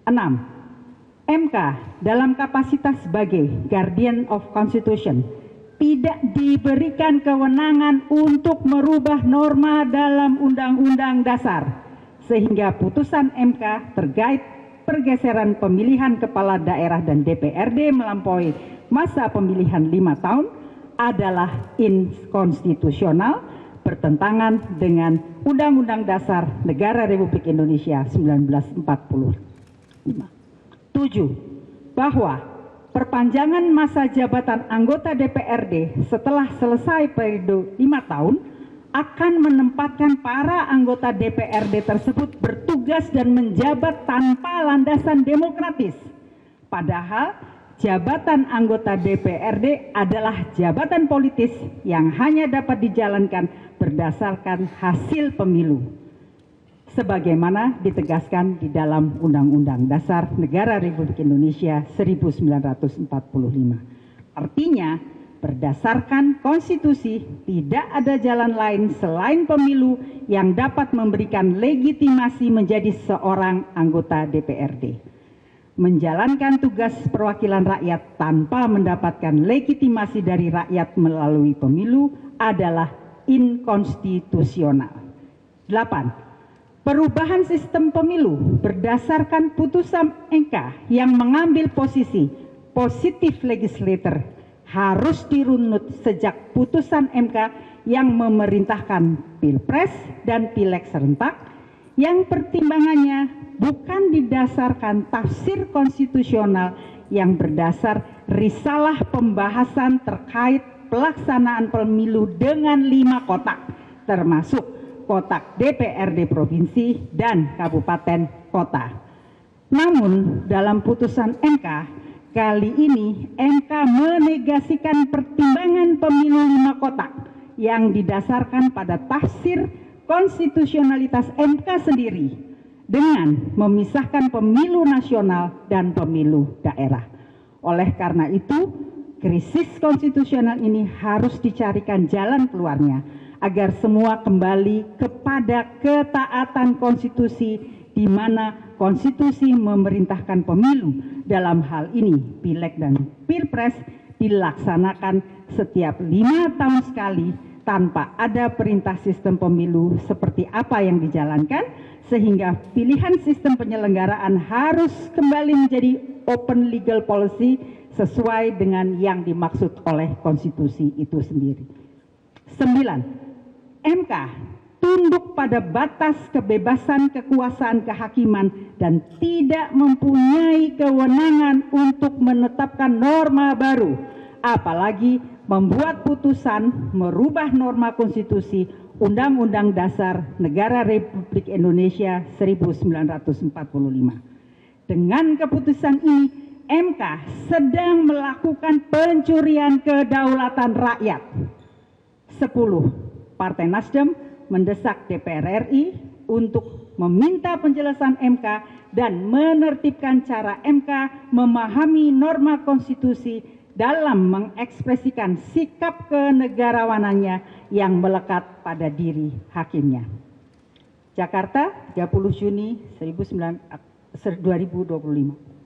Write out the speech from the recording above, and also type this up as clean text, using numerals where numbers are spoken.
6. MK dalam kapasitas sebagai Guardian of Constitution tidak diberikan kewenangan untuk merubah norma dalam Undang-Undang Dasar, sehingga putusan MK terkait pergeseran pemilihan kepala daerah dan DPRD melampaui masa pemilihan 5 tahun adalah inkonstitusional, bertentangan dengan Undang-Undang Dasar Negara Republik Indonesia 1945. 7. Bahwa perpanjangan masa jabatan anggota DPRD setelah selesai periode 5 tahun akan menempatkan para anggota DPRD tersebut bertugas dan menjabat tanpa landasan demokratis. Padahal jabatan anggota DPRD adalah jabatan politis yang hanya dapat dijalankan berdasarkan hasil pemilu, sebagaimana ditegaskan di dalam Undang-Undang Dasar Negara Republik Indonesia 1945. Artinya, berdasarkan konstitusi, tidak ada jalan lain selain pemilu yang dapat memberikan legitimasi menjadi seorang anggota DPRD. Menjalankan tugas perwakilan rakyat tanpa mendapatkan legitimasi dari rakyat melalui pemilu adalah inkonstitusional. 8. Perubahan sistem pemilu berdasarkan putusan MK yang mengambil posisi positif legislator harus dirunut sejak putusan MK yang memerintahkan Pilpres dan Pileg serentak yang pertimbangannya bukan didasarkan tafsir konstitusional yang berdasar risalah pembahasan terkait pelaksanaan pemilu dengan 5 kotak, termasuk kotak DPRD provinsi dan kabupaten kota. Namun dalam putusan MK kali ini MK menegasikan pertimbangan pemilu 5 kotak yang didasarkan pada tafsir konstitusionalitas MK sendiri dengan memisahkan pemilu nasional dan pemilu daerah. Oleh karena itu, krisis konstitusional ini harus dicarikan jalan keluarnya agar semua kembali kepada ketaatan konstitusi, di mana konstitusi memerintahkan pemilu, dalam hal ini Pileg dan Pilpres, dilaksanakan setiap 5 tahun sekali tanpa ada perintah sistem pemilu seperti apa yang dijalankan, sehingga pilihan sistem penyelenggaraan harus kembali menjadi open legal policy sesuai dengan yang dimaksud oleh konstitusi itu sendiri. 9. MK tunduk pada batas kebebasan kekuasaan kehakiman dan tidak mempunyai kewenangan untuk menetapkan norma baru, apalagi membuat putusan merubah norma konstitusi Undang-Undang Dasar Negara Republik Indonesia 1945. Dengan keputusan ini, MK sedang melakukan pencurian kedaulatan rakyat. 10. Partai Nasdem mendesak DPR RI untuk meminta penjelasan MK dan menertibkan cara MK memahami norma konstitusi dalam mengekspresikan sikap kenegarawanannya yang melekat pada diri hakimnya. Jakarta, 30 Juni 2025.